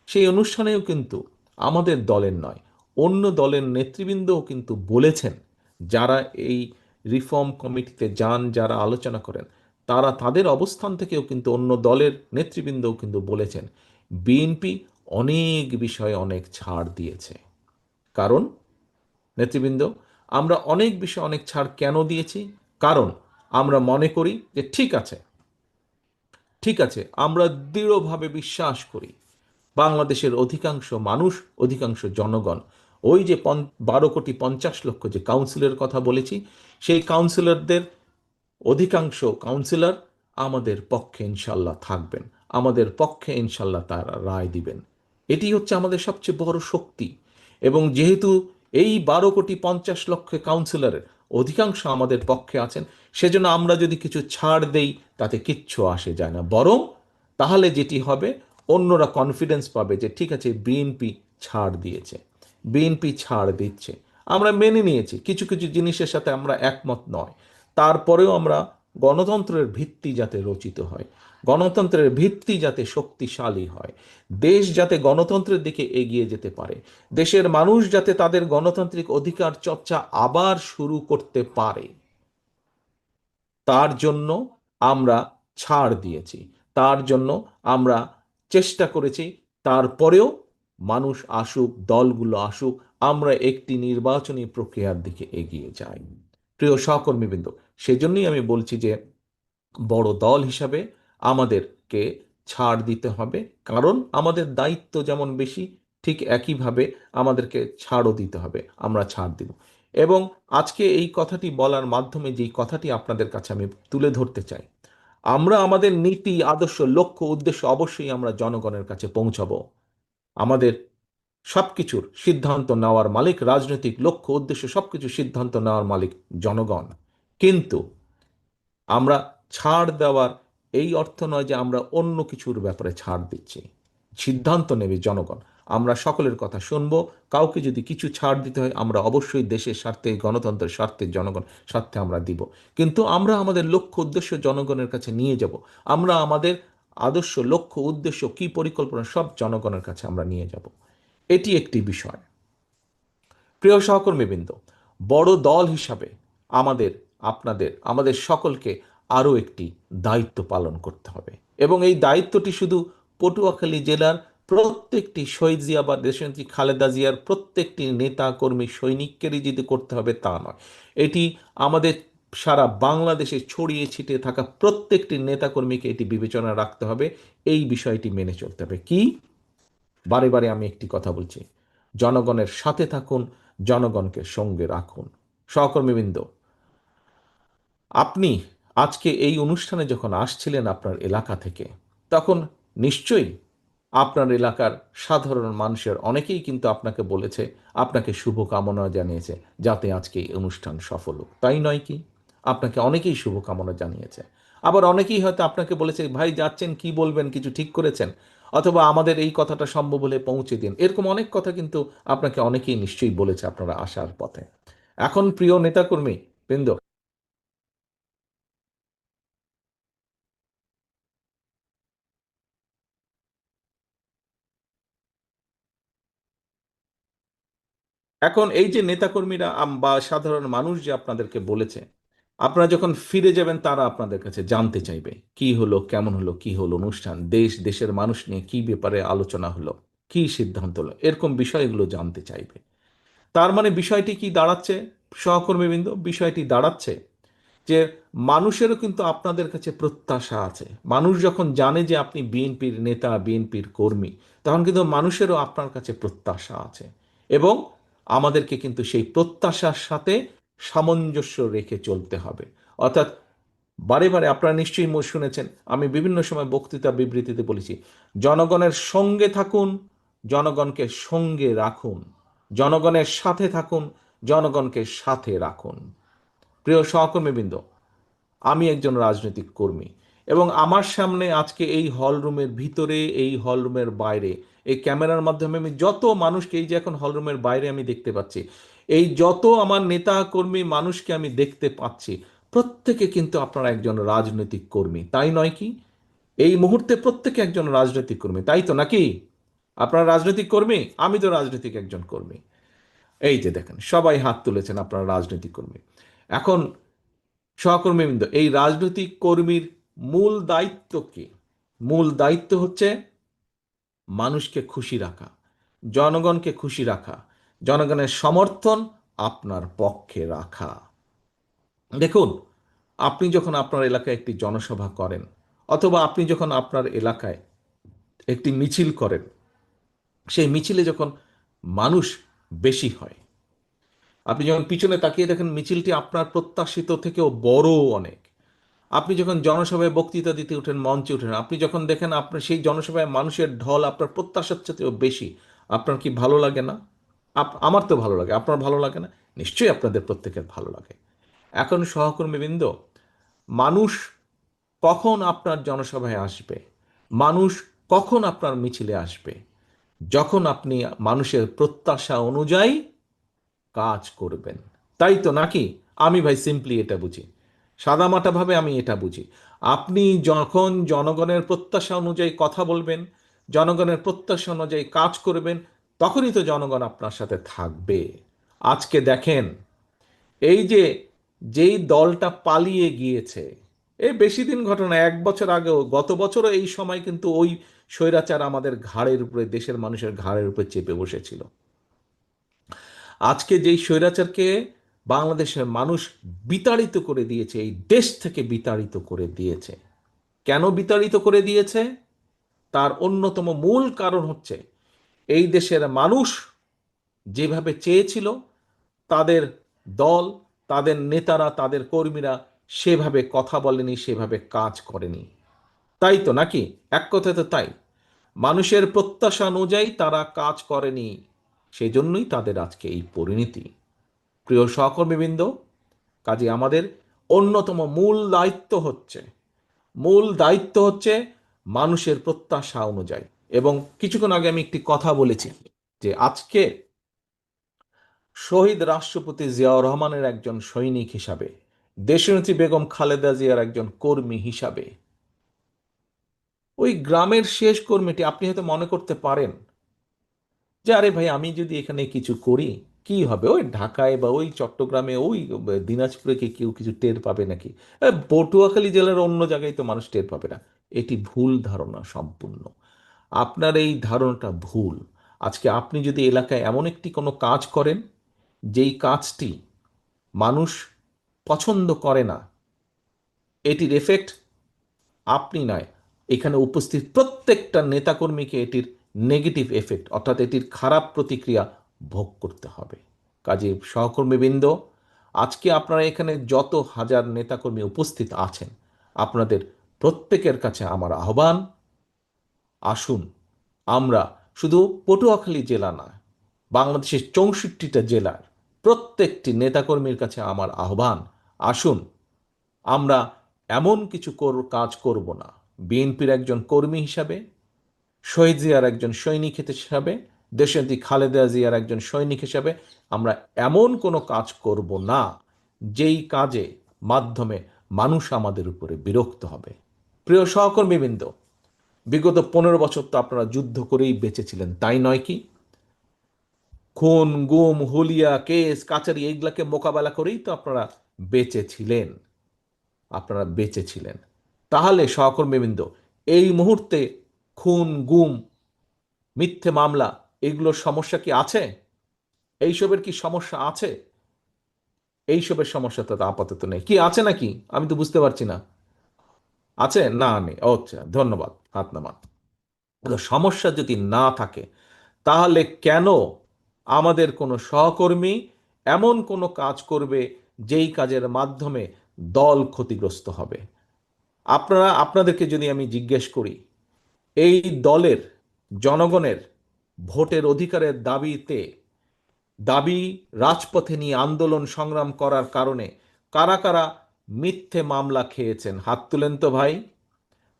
S1: সেই অনুষ্ঠানেও কিন্তু আমাদের দলের নয়, অন্য দলের নেতৃবৃন্দও কিন্তু বলেছেন, যারা এই রিফর্ম কমিটিতে যান, যারা আলোচনা করেন, তারা তাদের অবস্থান থেকেও কিন্তু অন্য দলের নেতৃবৃন্দও কিন্তু বলেছেন বিএনপি অনেক বিষয়ে অনেক ছাড় দিয়েছে। কারণ নেতৃবৃন্দ, আমরা অনেক বিষয়ে অনেক ছাড় কেন দিয়েছি? কারণ আমরা মনে করি যে ঠিক আছে, ঠিক আছে, আমরা দৃঢ়ভাবে বিশ্বাস করি বাংলাদেশের অধিকাংশ মানুষ, অধিকাংশ জনগণ, ওই যে 12,50,00,000 যে কাউন্সিলরের কথা বলেছি, সেই কাউন্সিলরদের অধিকাংশ কাউন্সিলর আমাদের পক্ষে ইনশাল্লাহ থাকবেন, আমাদের পক্ষে ইনশাল্লাহ তারা রায় দিবেন। এটি হচ্ছে আমাদের সবচেয়ে বড় শক্তি। এবং যেহেতু এই 12,50,00,000 কাউন্সিলরের অধিকাংশ আমাদের পক্ষে আছেন, সেজন্য আমরা যদি কিছু ছাড় দেই তাতে কিচ্ছু আসে যায় না। বরং তাহলে যেটি হবে, অন্যরা কনফিডেন্স পাবে যে ঠিক আছে, বিএনপি ছাড় দিয়েছে, বিএনপি ছাড় দিচ্ছে। আমরা মেনে নিয়েছি, কিছু কিছু জিনিসের সাথে আমরা একমত নয়, তারপরেও আমরা গণতন্ত্রের ভিত্তি যাতে রচিত হয়, গণতন্ত্রের ভিত্তি যাতে শক্তিশালী হয়, দেশ যাতে গণতন্ত্রের দিকে এগিয়ে যেতে পারে, দেশের মানুষ যাতে তাদের গণতান্ত্রিক অধিকার চর্চা আবার শুরু করতে পারে, তার জন্য আমরা ছাড় দিয়েছি, তার জন্য আমরা চেষ্টা করেছি। তারপরেও মানুষ আসুক, দলগুলো আসুক, আমরা একটি নির্বাচনী প্রক্রিয়ার দিকে এগিয়ে যাই। প্রিয় সহকর্মীবৃন্দ, সেজন্যই আমি বলছি যে বড় দল হিসাবে আমাদেরকে ছাড় দিতে হবে, কারণ আমাদের দায়িত্ব যেমন বেশি, ঠিক একইভাবে আমাদেরকে ছাড়ও দিতে হবে। আমরা ছাড় দিব। এবং আজকে এই কথাটি বলার মাধ্যমে যেই কথাটি আপনাদের কাছে আমি তুলে ধরতে চাই, আমরা আমাদের নীতি, আদর্শ, লক্ষ্য, উদ্দেশ্য অবশ্যই আমরা জনগণের কাছে পৌঁছাবো। আমাদের সবকিছুর সিদ্ধান্ত নেওয়ার মালিক, রাজনৈতিক লক্ষ্য, উদ্দেশ্য সবকিছু সিদ্ধান্ত নেওয়ার মালিক জনগণ। কিন্তু আমরা ছাড় দেওয়ার এই অর্থ নয় যে আমরা অন্য কিছুর ব্যাপারে ছাড় দিচ্ছি। সিদ্ধান্ত নেবে জনগণ। আমরা সকলের কথা শুনব। কাউকে যদি কিছু ছাড় দিতে হয়, আমরা অবশ্যই দেশের স্বার্থে, গণতন্ত্রের স্বার্থে, জনগণ স্বার্থে আমরা দিব। কিন্তু আমরা আমাদের লক্ষ্য উদ্দেশ্য জনগণের কাছে নিয়ে যাব। আমরা আমাদের আদর্শ, লক্ষ্য, উদ্দেশ্য, কি পরিকল্পনা, সব জনগণের কাছে আমরা নিয়ে যাব। এটি একটি বিষয়। প্রিয় সহকর্মীবৃন্দ, বড় দল হিসাবে আমাদের, আপনাদের, আমাদের সকলকে আরও একটি দায়িত্ব পালন করতে হবে। এবং এই দায়িত্বটি শুধু পটুয়াখালী জেলার প্রত্যেকটি শহীদ জিয়া বা দেশনেত্রী খালেদা জিয়ার প্রত্যেকটি নেতা কর্মী সৈনিককেরই যদি করতে হবে তা নয়, এটি আমাদের সারা বাংলাদেশে ছড়িয়ে ছিটিয়ে থাকা প্রত্যেকটি নেতাকর্মীকে এটি বিবেচনা রাখতে হবে। এই বিষয়টি মেনে চলতে হবে। কি? বারে বারে আমি একটি কথা বলছি, জনগণের সাথে থাকুন, জনগণকে সঙ্গে রাখুন। সহকর্মীবৃন্দ, আপনি আজকে এই অনুষ্ঠানে যখন আসছিলেন আপনার এলাকা থেকে, তখন নিশ্চয়ই আপনার এলাকার সাধারণ মানুষের অনেকেই কিন্তু আপনাকে বলেছে, আপনাকে শুভকামনা জানিয়েছে যাতে আজকে এই অনুষ্ঠান সফল হোক, তাই নয় কি? আপনাকে অনেকেই শুভকামনা জানিয়েছে। আবার অনেকেই হয়তো আপনাকে বলেছে, ভাই যাচ্ছেন, কি বলবেন, কিছু ঠিক করেছেন? অথবা আমাদের এই কথাটা সম্ভব হলে পৌঁছে দিন, এরকম অনেক কথা কিন্তু আপনাকে অনেকেই নিশ্চয়ই বলেছে আপনারা আসার পথে। এখন প্রিয় নেতাকর্মী বৃন্দ, এখন এই যে নেতাকর্মীরা বা সাধারণ মানুষ যে আপনাদেরকে বলেছে, আপনারা যখন ফিরে যাবেন তারা আপনাদের কাছে জানতে চাইবে কি হলো, কেমন হলো, কি হলো অনুষ্ঠান, দেশের মানুষ নিয়ে কি ব্যাপারে আলোচনা হলো, কি সিদ্ধান্ত হলো, এরকম বিষয়গুলো জানতে চাইবে। তার মানে বিষয়টি কি দাঁড়াচ্ছে সহকর্মীবৃন্দ? বিষয়টি দাঁড়াচ্ছে যে মানুষেরও কিন্তু আপনাদের কাছে প্রত্যাশা আছে। মানুষ যখন জানে যে আপনি বিএনপির নেতা, বিএনপির কর্মী, তখন কিন্তু মানুষেরও আপনার কাছে প্রত্যাশা আছে। এবং আমাদেরকে কিন্তু সেই প্রত্যাশার সাথে সামঞ্জস্য রেখে চলতে হবে। অর্থাৎ বারে বারে আপনারা নিশ্চয়ই শুনেছেন, আমি বিভিন্ন সময় বক্তৃতা বিবৃতিতে বলেছি, জনগণের সঙ্গে থাকুন, জনগণকে সঙ্গে রাখুন, জনগণের সাথে থাকুন, জনগণকে সাথে রাখুন। প্রিয় সহকর্মীবৃন্দ, আমি একজন রাজনৈতিক কর্মী এবং আমার সামনে আজকে এই হলরুমের ভিতরে, এই হলরুমের বাইরে, এই ক্যামেরার মাধ্যমে আমি যত মানুষকে, এই যে এখন হলরুমের বাইরে আমি দেখতে পাচ্ছি, এই যত আমার নেতা কর্মী মানুষকে আমি দেখতে পাচ্ছি, প্রত্যেকে কিন্তু আপনারা একজন রাজনৈতিক কর্মী, তাই নয় কি? এই মুহূর্তে প্রত্যেকে একজন রাজনৈতিক কর্মী, তাই তো নাকি? আপনারা রাজনৈতিক কর্মী, আমি তো রাজনৈতিক একজন কর্মী। এই যে দেখেন সবাই হাত তুলেছেন, আপনারা রাজনৈতিক কর্মী। এখন সহকর্মীবৃন্দ, এই রাজনৈতিক কর্মীর মূল দায়িত্ব কি? মূল দায়িত্ব হচ্ছে মানুষকে খুশি রাখা, জনগণকে খুশি রাখা, জনগণের সমর্থন আপনার পক্ষে রাখা। দেখুন, আপনি যখন আপনার এলাকায় একটি জনসভা করেন, অথবা আপনি যখন আপনার এলাকায় একটি মিছিল করেন, সেই মিছিলে যখন মানুষ বেশি হয়, আপনি যখন পিছনে তাকিয়ে দেখেন মিছিলটি আপনার প্রত্যাশিত থেকেও বড় অনেক। আপনি যখন জনসভায় বক্তৃতা দিতে উঠেন, মঞ্চে উঠেন, আপনি যখন দেখেন আপনার সেই জনসভায় মানুষের ঢল আপনার প্রত্যাশার চেয়েও বেশি, আপনার কি ভালো লাগে না? আমার তো ভালো লাগে, আপনার ভালো লাগে না? নিশ্চয়ই আপনাদের প্রত্যেকের ভালো লাগে। এখন সহকর্মীবৃন্দ, মানুষ কখন আপনার জনসভায় আসবে, মানুষ কখন আপনার মিছিলে আসবে? যখন আপনি মানুষের প্রত্যাশা অনুযায়ী কাজ করবেন, তাই তো নাকি? আমি ভাই সিম্পলি এটা বুঝি, সাদামাটাভাবে আমি এটা বুঝি। আপনি যখন জনগণের প্রত্যাশা অনুযায়ী কথা বলবেন, জনগণের প্রত্যাশা অনুযায়ী কাজ করবেন, তখনই তো জনগণ আপনার সাথে থাকবে। আজকে দেখেন, এই যে যেই দলটা পালিয়ে গিয়েছে, এই বেশি দিন ঘটনা, 1 বছর আগেও, গত বছরও এই সময় কিন্তু ওই স্বৈরাচার আমাদের ঘাড়ের উপরে, দেশের মানুষের ঘাড়ের উপরে চেপে বসেছিল। আজকে যেই স্বৈরাচারকে বাংলাদেশের মানুষ বিতাড়িত করে দিয়েছে, এই দেশ থেকে বিতাড়িত করে দিয়েছে। কেন বিতাড়িত করে দিয়েছে? তার অন্যতম মূল কারণ হচ্ছে এই দেশের মানুষ যেভাবে চেয়েছিল, তাদের দল, তাদের নেতারা, তাদের কর্মীরা সেভাবে কথা বলেনি, সেভাবে কাজ করেনি। তাই তো নাকি? এক কথায় তো তাই। মানুষের প্রত্যাশা অনুযায়ী তারা কাজ করেনি, সেজন্যই তাদের আজকে এই পরিণতি। প্রিয় সহকর্মীবৃন্দ, কাজে আমাদের অন্যতম মূল দায়িত্ব হচ্ছে মানুষের প্রত্যাশা অনুযায়ী। এবং কিছুক্ষণ আগে আমি একটি কথা বলেছি যে আজকে শহীদ রাষ্ট্রপতি জিয়াউর রহমানের একজন সৈনিক হিসাবে, দেশনেত্রী বেগম খালেদা জিয়ার একজন কর্মী হিসাবে, ওই গ্রামের শেষ কর্মীটি, আপনি হয়তো মনে করতে পারেন যে আরে ভাই, আমি যদি এখানে কিছু করি কি হবে, ওই ঢাকায় বা ওই চট্টগ্রামে, ওই দিনাজপুরে কি কেউ কিছু টের পাবে নাকি? পটুয়াখালী জেলার অন্য জায়গায় তো মানুষ টের পাবে না। এটি ভুল ধারণা সম্পূর্ণ। আপনার এই ধারণাটা ভুল। আজকে আপনি যদি এলাকায় এমন একটি কোনো কাজ করেন, যেই কাজটি মানুষ পছন্দ করে না, এটির এফেক্ট আপনি নয়, এখানে উপস্থিত প্রত্যেকটা নেতাকর্মীকে এটির নেগেটিভ এফেক্ট, অর্থাৎ এটির খারাপ প্রতিক্রিয়া ভোগ করতে হবে। কাজে সহকর্মীবৃন্দ, আজকে আপনারা এখানে যত হাজার নেতাকর্মী উপস্থিত আছেন, আপনাদের প্রত্যেকের কাছে আমার আহ্বান, আসুন আমরা শুধু পটুয়াখালী জেলা না, বাংলাদেশের 64টা জেলার প্রত্যেকটি নেতাকর্মীর কাছে আমার আহ্বান, আসুন আমরা এমন কিছু কাজ করব না, বিএনপির একজন কর্মী হিসাবে, শহীদ জিয়ার একজন সৈনিক হিসেবে, দেশনেত্রী খালেদা জিয়ার একজন সৈনিক হিসেবে আমরা এমন কোনো কাজ করব না যেই কাজে মাধ্যমে মানুষ আমাদের উপরে বিরক্ত হবে। প্রিয় সহকর্মীবৃন্দ, বিগত 15 বছর তো আপনারা যুদ্ধ করেই বেঁচেছিলেন, তাই নয় কি? খুন, গুম, হুলিয়া, কেস কাচারি এইগুলাকে মোকাবেলা করেই তো আপনারা বেঁচেছিলেন। তাহলে সহকর্মীবৃন্দ, এই মুহূর্তে খুন, গুম, মিথ্যে মামলা এগুলোর সমস্যা কি আছে? এইসবের কি সমস্যা আছে? এইসবের সমস্যা তো আপাতত নেই। কি আছে নাকি? আমি তো বুঝতে পারছি না। আছে না? নেই? আচ্ছা, ধন্যবাদ, হাত নামান। তো সমস্যা যদি না থাকে, তাহলে কেন আমাদের কোনো সহকর্মী এমন কোনো কাজ করবে যেই কাজের মাধ্যমে দল ক্ষতিগ্রস্ত হবে? আপনাদেরকে যদি আমি জিজ্ঞেস করি, এই দলের জনগণের ভোটের অধিকারের দাবি রাজপথে নিয়ে আন্দোলন সংগ্রাম করার কারণে কারা কারা মিথ্যে মামলা খেয়েছেন? হাত তুলেন তো ভাই।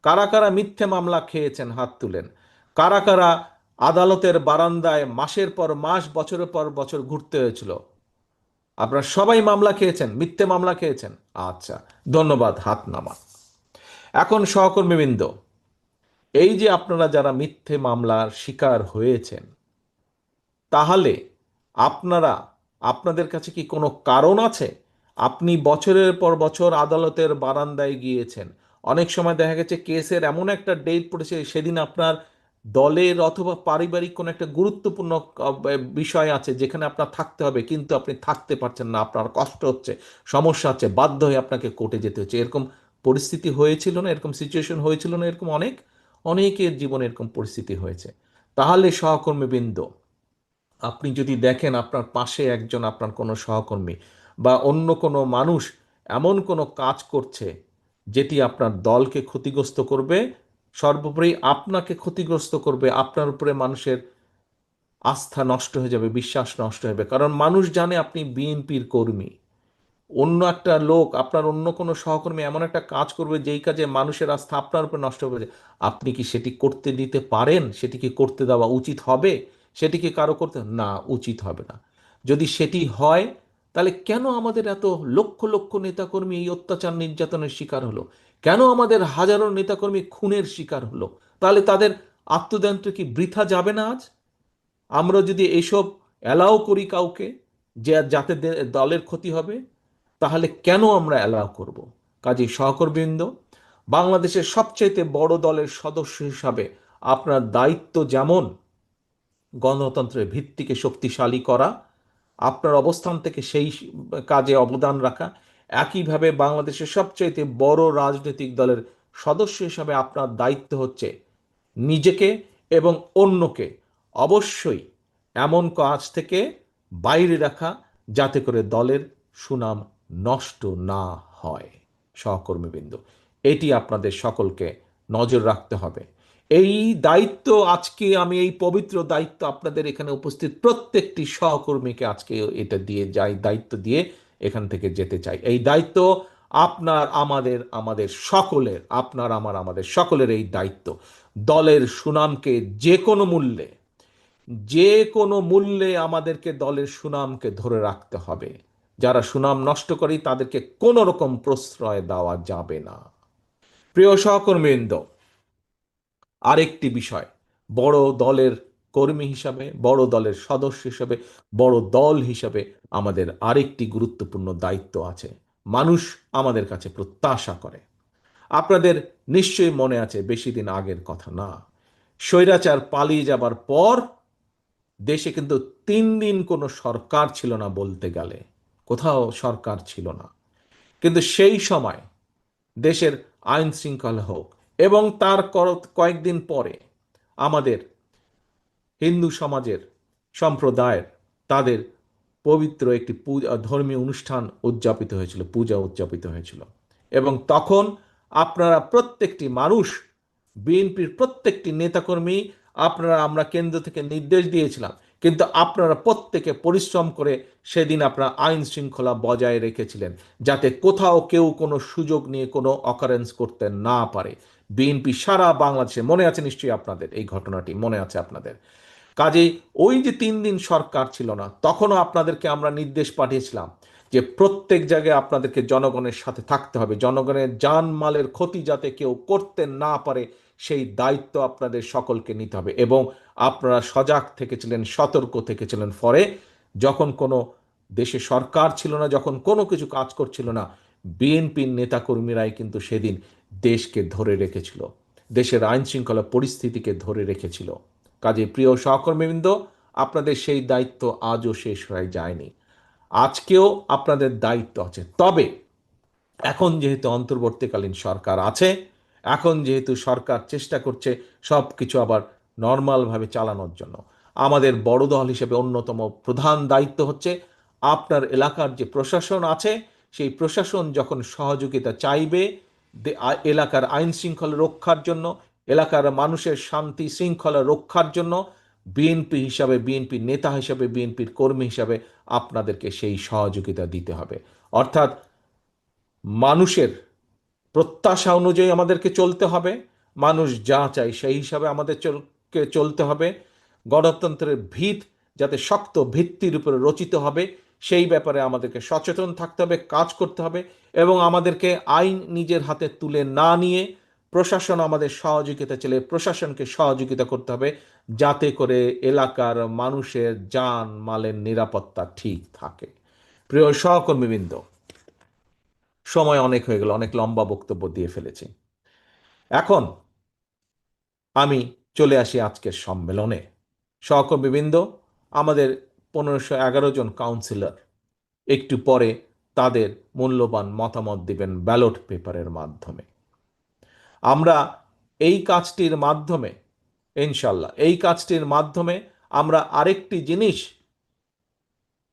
S1: কারা কারা মিথ্যে মামলা খেয়েছেন? হাত তুলেন। কারা কারা আদালতের বারান্দায় মাসের পর মাস, বছরের পর বছর ঘুরতে হয়েছিল? আপনারা সবাই মামলা খেয়েছেন, মিথ্যে মামলা খেয়েছেন। আচ্ছা, ধন্যবাদ, হাত নামা। এখন সহকর্মীবৃন্দ, এই যে আপনারা যারা মিথ্যে মামলার শিকার হয়েছেন, তাহলে আপনারা আপনাদের কাছে কি কোনো কারণ আছে? আপনি বছরের পর বছর আদালতের বারান্দায় গিয়েছেন, অনেক সময় দেখা গেছে কেসের এমন একটা ডেট পড়েছে, সেদিন আপনার দলের অথবা পারিবারিক কোনো একটা গুরুত্বপূর্ণ বিষয় আছে যেখানে আপনার থাকতে হবে, কিন্তু আপনি থাকতে পারছেন না, আপনার কষ্ট হচ্ছে, সমস্যা হচ্ছে, বাধ্য হয়ে আপনাকে কোর্টে যেতে হচ্ছে। এরকম পরিস্থিতি হয়েছিল না? এরকম সিচুয়েশন হয়েছিল না? এরকম অনেকের জীবনে এরকম পরিস্থিতি হয়েছে। তাহলে সহকর্মীবৃন্দ, আপনি যদি দেখেন আপনার পাশে একজন আপনার কোনো সহকর্মী বা অন্য কোনো মানুষ এমন কোনো কাজ করছে যেটি আপনার দলকে ক্ষতিগ্রস্ত করবে, সর্বোপরি আপনাকে ক্ষতিগ্রস্ত করবে, আপনার উপরে মানুষের আস্থা নষ্ট হয়ে যাবে, বিশ্বাস নষ্ট হবে, কারণ মানুষ জানে আপনি বিএনপির কর্মী। অন্য একটা লোক, আপনার অন্য কোনো সহকর্মী এমন একটা কাজ করবে যেই কাজে মানুষের আস্থা আপনার উপর নষ্ট হবে, আপনি কি সেটি করতে দিতে পারেন? সেটি কি করতে দেওয়া উচিত হবে? সেটি কি কারো করতে, না, উচিত হবে না। যদি সেটি হয়, তাহলে কেন আমাদের এত লক্ষ লক্ষ নেতাকর্মী এই অত্যাচার নির্যাতনের শিকার হলো? কেন আমাদের হাজারো নেতাকর্মী খুনের শিকার হলো? তাহলে তাদের আত্মদান্ত কি বৃথা যাবে না আজ? আমরা যদি এসব অ্যালাউ করি কাউকে, যে যাতে দলের ক্ষতি হবে, তাহলে কেন আমরা অ্যালাউ করব? কাজী সহকর্মীবৃন্দ, বাংলাদেশের সবচেয়ে বড় দলের সদস্য হিসাবে আপনার দায়িত্ব যেমন গণতন্ত্রের ভিত্তিকে শক্তিশালী করা, আপনার অবস্থান থেকে সেই কাজে অবদান রাখা, একইভাবে বাংলাদেশের সবচেয়ে বড় রাজনৈতিক দলের সদস্য হিসাবে আপনার দায়িত্ব হচ্ছে নিজেকে এবং অন্যকে অবশ্যই এমন কাজ থেকে বাইরে রাখা যাতে করে দলের সুনাম নষ্ট না হয়। সহকর্মীবৃন্দ, এটি আপনাদের সকলকে নজর রাখতে হবে। এই দায়িত্ব আজকে আমি, এই পবিত্র দায়িত্ব আপনাদের এখানে উপস্থিত প্রত্যেকটি সহকর্মীকে আজকে এটা দিয়ে যাই, দায়িত্ব দিয়ে এখান থেকে যেতে চাই। এই দায়িত্ব আপনার, আমাদের সকলের, আপনার আমার আমাদের সকলের এই দায়িত্ব। দলের সুনামকে যে কোনো মূল্যে আমাদেরকে দলের সুনামকে ধরে রাখতে হবে। যারা সুনাম নষ্ট করে তাদেরকে কোনো রকম প্রশ্রয় দেওয়া যাবে না। প্রিয় সহকর্মীবৃন্দ, আরেকটি বিষয়, বড় দলের কর্মী হিসাবে, বড় দলের সদস্য হিসাবে, বড় দল হিসাবে আমাদের আরেকটি গুরুত্বপূর্ণ দায়িত্ব আছে। মানুষ আমাদের কাছে প্রত্যাশা করে। আপনাদের নিশ্চয়ই মনে আছে, বেশি দিন আগের কথা না, স্বৈরাচার পালিয়ে যাবার পর দেশে কিন্তু 3 দিন কোনো সরকার ছিল না, বলতে গেলে কোথাও সরকার ছিল না। কিন্তু সেই সময় দেশের আইন শৃঙ্খলা হোক, এবং তার কয়েকদিন পরে আমাদের হিন্দু সমাজের সম্প্রদায়ের তাদের পবিত্র একটি ধর্মীয় অনুষ্ঠান উদযাপিত হয়েছিল, পূজা উদযাপিত হয়েছিল, এবং তখন আপনারা প্রত্যেকটি মানুষ, বিএনপির প্রত্যেকটি নেতাকর্মী, আমরা কেন্দ্র থেকে নির্দেশ দিয়েছিলাম, কিন্তু আপনারা প্রত্যেকে পরিশ্রম করে সেদিন আপনারা আইন শৃঙ্খলা বজায় রেখেছিলেন, যাতে কোথাও কেউ কোনো সুযোগ নিয়ে কোনো অকারেন্স করতে না পারে। বিএনপি সারা বাংলাদেশে, মনে আছে নিশ্চয়ই আপনাদের এই ঘটনাটি, মনে আছে আপনাদের। কাজেই ওই যে 3 দিন সরকার ছিল না, তখনও আপনাদেরকে আমরা নির্দেশ পাঠিয়েছিলাম যে প্রত্যেক জায়গায় আপনাদেরকে জনগণের সাথে থাকতে হবে, জনগণের জানমালের ক্ষতি যাতে কেউ করতে না পারে সেই দায়িত্ব আপনাদের সকলকে নিতে হবে। এবং আপনারা সজাগ থেকেছিলেন, সতর্ক থেকেছিলেন। ফলে যখন কোনো দেশে সরকার ছিল না, যখন কোনো কিছু কাজ করছিল না, বিএনপির নেতাকর্মীরাই কিন্তু সেদিন দেশকে ধরে রেখেছিল, দেশের আইন শৃঙ্খলা পরিস্থিতিকে ধরে রেখেছিল। কাজে প্রিয় সহকর্মীবৃন্দ, আপনাদের সেই দায়িত্ব আজও শেষ হয়ে যায়নি, আজকেও আপনাদের দায়িত্ব আছে। তবে এখন যেহেতু অন্তর্বর্তীকালীন সরকার আছে, এখন যেহেতু সরকার চেষ্টা করছে সব কিছু আবার নর্মালভাবে চালানোর জন্য, আমাদের বড় দল হিসেবে অন্যতম প্রধান দায়িত্ব হচ্ছে আপনার এলাকার যে প্রশাসন আছে, সেই প্রশাসন যখন সহযোগিতা চাইবে এলাকার আইন শৃঙ্খলা রক্ষার জন্য, এলাকার মানুষের শান্তি শৃঙ্খলা রক্ষার জন্য, বিএনপি হিসাবে, বিএনপির নেতা হিসাবে, বিএনপির কর্মী হিসাবে আপনাদেরকে সেই সহযোগিতা দিতে হবে। অর্থাৎ মানুষের প্রত্যাশা অনুযায়ী আমাদেরকে চলতে হবে, মানুষ যা চায় সেই হিসাবে আমাদের চলতে হবে। গণতন্ত্রের ভিত যাতে শক্ত ভিত্তির উপরে রচিত হবে সেই ব্যাপারে আমাদেরকে সচেতন থাকতে হবে, কাজ করতে হবে। এবং আমাদেরকে আইন নিজের হাতে তুলে না নিয়ে প্রশাসন আমাদের সহযোগিতা চাইলে প্রশাসনকে সহযোগিতা করতে হবে, যাতে করে এলাকার মানুষের জান মালের নিরাপত্তা ঠিক থাকে। প্রিয় সহকর্মীবৃন্দ, সময় অনেক হয়ে গেল, অনেক লম্বা বক্তব্য দিয়ে ফেলেছি। এখন আমি চলে আসি আজকের সম্মেলনে। সহকর্মীবৃন্দ, আমাদের 1511 জন কাউন্সিলর একটু পরে তাদের মূল্যবান মতামত দিবেন ব্যালট পেপারের মাধ্যমে। আমরা এই কাজটির মাধ্যমে, ইনশাল্লাহ এই কাজটির মাধ্যমে আমরা আরেকটি জিনিস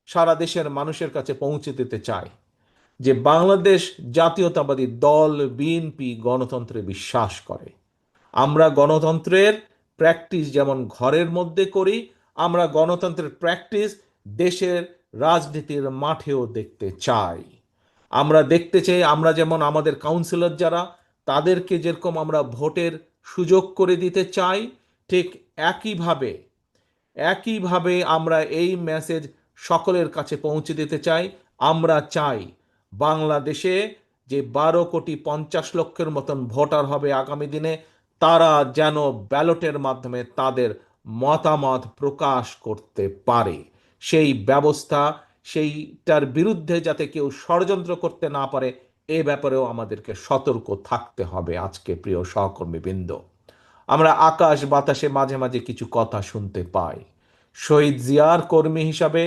S1: সারা দেশের মানুষের কাছে পৌঁছে দিতে চাই, যে বাংলাদেশ জাতীয়তাবাদী দল বিএনপি গণতন্ত্রে বিশ্বাস করে। আমরা গণতন্ত্রের প্র্যাকটিস যেমন ঘরের মধ্যে করি, আমরা গণতন্ত্রের প্র্যাকটিস দেশের রাজনীতির মাঠেও দেখতে চাই। আমরা দেখতে চাই আমরা যেমন আমাদের কাউন্সিলর যারা, তাদেরকে যেরকম আমরা ভোটের সুযোগ করে দিতে চাই, ঠিক একইভাবে একইভাবে আমরা এই মেসেজ সকলের কাছে পৌঁছে দিতে চাই। আমরা চাই বাংলাদেশে যে 12,50,00,000 মতন ভোটার হবে আগামী দিনে, তারা যেন ব্যালটের মাধ্যমে তাদের মতামত প্রকাশ করতে পারে। সেই ব্যবস্থা, সেইটার বিরুদ্ধে যাতে কেউ ষড়যন্ত্র করতে না পারে, এ ব্যাপারেও আমাদেরকে সতর্ক থাকতে হবে। আজকে প্রিয় সহকর্মীবৃন্দ, আমরা আকাশ বাতাসে মাঝে মাঝে কিছু কথা শুনতে পাই। শহীদ জিয়ার কর্মী হিসাবে,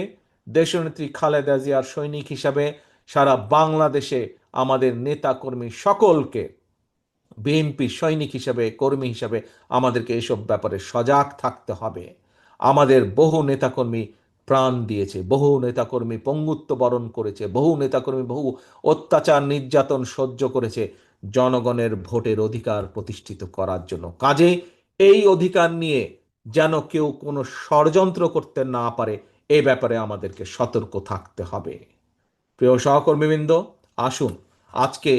S1: দেশনেত্রী খালেদা জিয়ার সৈনিক হিসাবে সারা বাংলাদেশে আমাদের নেতা কর্মী সকলকে, বিএনপি সৈনিক হিসাবে, কর্মী হিসাবে আমাদেরকে এসব ব্যাপারে সজাগ থাকতে হবে। আমাদের বহু নেতাকর্মী প্রাণ দিয়েছে, বহু নেতাকর্মী পঙ্গুত্ব বরণ করেছে, বহু নেতাকর্মী বহু অত্যাচার নির্যাতন সহ্য করেছে জনগণের ভোটের অধিকার প্রতিষ্ঠিত করার জন্য। কাজে এই অধিকার নিয়ে যেন কেউ কোনো ষড়যন্ত্র করতে না পারে, এ ব্যাপারে আমাদেরকে সতর্ক থাকতে হবে। প্রিয় সহকর্মীবৃন্দ, আসুন আজকে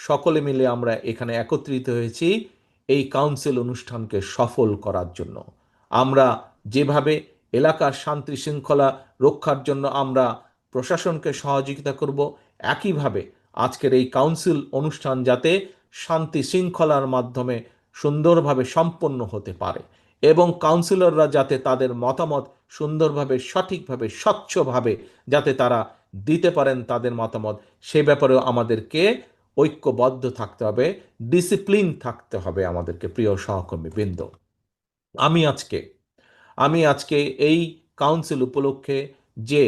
S1: সকলে মিলে আমরা এখানে একত্রিত হয়েছি এই কাউন্সিল অনুষ্ঠানকে সফল করার জন্য। আমরা যেভাবে এলাকার শান্তি শৃঙ্খলা রক্ষার জন্য আমরা প্রশাসনকে সহযোগিতা করব, একইভাবে আজকের এই কাউন্সিল অনুষ্ঠান যাতে শান্তি শৃঙ্খলার মাধ্যমে সুন্দরভাবে সম্পন্ন হতে পারে এবং কাউন্সিলররা যাতে তাদের মতামত সুন্দরভাবে, সঠিকভাবে, স্বচ্ছভাবে যাতে তারা দিতে পারেন তাদের মতামত, সে ব্যাপারেও আমাদেরকে ঐক্যবদ্ধ থাকতে হবে, ডিসিপ্লিন থাকতে হবে আমাদেরকে। প্রিয় সহকর্মী বৃন্দ, আমি আজকে আমি আজকে এই কাউন্সিল উপলক্ষে যে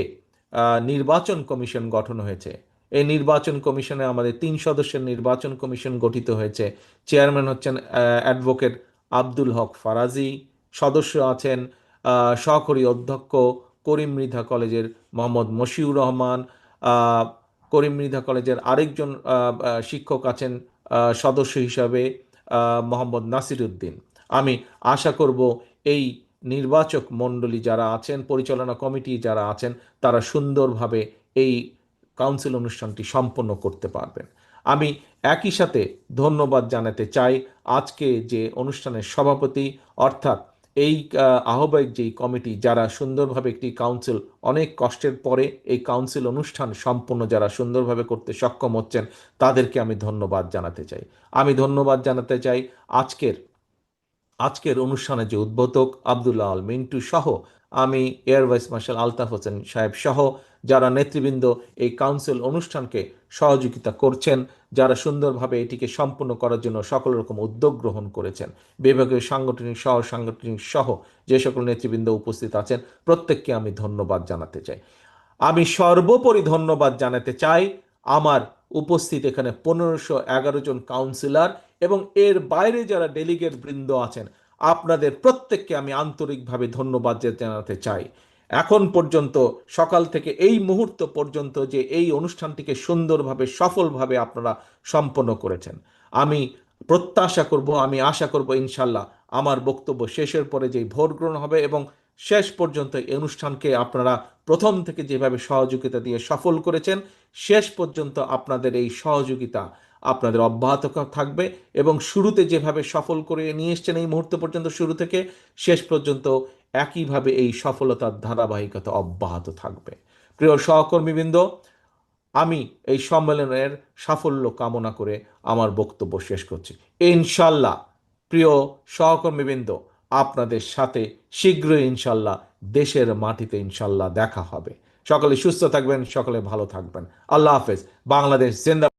S1: নির্বাচন কমিশন গঠন হয়েছে, এই নির্বাচন কমিশনে আমাদের 3 সদস্যের নির্বাচন কমিশন গঠিত হয়েছে। চেয়ারম্যান হচ্ছেন অ্যাডভোকেট আব্দুল হক ফারাজি, সদস্য আছেন সহকারী অধ্যক্ষ করিম মৃধা কলেজের মোহাম্মদ মশিউর রহমান, করিম মৃধা কলেজের আরেকজন শিক্ষক আছেন সদস্য হিসাবে মোহাম্মদ নাসির উদ্দিন। আমি আশা করব এই নির্বাচক মণ্ডলী যারা আছেন, পরিচালনা কমিটি যারা আছেন, তারা সুন্দরভাবে এই কাউন্সিল অনুষ্ঠানটি সম্পন্ন করতে পারবেন। আমি একই সাথে ধন্যবাদ জানাতে চাই আজকে যে অনুষ্ঠানের সভাপতি অর্থাৎ এই আহ্বায়ক যেই কমিটি যারা সুন্দরভাবে একটি কাউন্সিল অনেক কষ্টের পরে এই কাউন্সিল অনুষ্ঠান সম্পূর্ণ যারা সুন্দরভাবে করতে সক্ষম হচ্ছেন তাদেরকে আমি ধন্যবাদ জানাতে চাই। আমি ধন্যবাদ জানাতে চাই আজকের অনুষ্ঠানে যে উদ্বোধক আব্দুল্লাহ আল মিন্টু সহ আমি air vice marshal Altaf Hossain সাহেব সহ যারা নেতৃবৃন্দ এই কাউন্সিল অনুষ্ঠানকে সহযোগিতা করছেন, যারা সুন্দরভাবে এটিকে সম্পূর্ণ করার জন্য সকল রকম উদ্যোগ গ্রহণ করেছেন, বিভাগীয় সাংগঠনিক সহ যে সকল নেতৃবৃন্দ উপস্থিত আছেন প্রত্যেককে আমি ধন্যবাদ জানাতে চাই। আমি সর্বোপরি ধন্যবাদ জানাতে চাই আমার উপস্থিত এখানে 1511 জন কাউন্সিলর এবং এর বাইরে যারা ডেলিগেট বৃন্দ আছেন আপনাদের প্রত্যেককে আমি আন্তরিকভাবে ধন্যবাদ জানাতে চাই। এখন পর্যন্ত সকাল থেকে এই মুহূর্ত পর্যন্ত যে এই অনুষ্ঠানটিকে সুন্দরভাবে সফলভাবে আপনারা সম্পন্ন করেছেন, আমি প্রত্যাশা করব, আমি আশা করব ইনশাল্লাহ আমার বক্তব্য শেষের পরে যেই ভোট গ্রহণ হবে এবং শেষ পর্যন্ত এই অনুষ্ঠানকে আপনারা প্রথম থেকে যেভাবে সহযোগিতা দিয়ে সফল করেছেন শেষ পর্যন্ত আপনাদের এই সহযোগিতা আপনাদের অব্যাহত থাকবে এবং শুরুতে যেভাবে সফল করে নিয়ে এসছেন এই মুহূর্ত পর্যন্ত শুরু থেকে শেষ পর্যন্ত একইভাবে এই সফলতার ধারাবাহিকতা অব্যাহত থাকবে। প্রিয় সহকর্মীবৃন্দ, আমি এই সম্মেলনের সাফল্য কামনা করে আমার বক্তব্য শেষ করছি। ইনশাল্লাহ প্রিয় সহকর্মীবৃন্দ, আপনাদের সাথে শীঘ্রই ইনশাল্লাহ দেশের মাটিতে ইনশাল্লাহ দেখা হবে। সকলে সুস্থ থাকবেন, সকলে ভালো থাকবেন। আল্লাহ হাফেজ। বাংলাদেশ জিন্দাবাদ।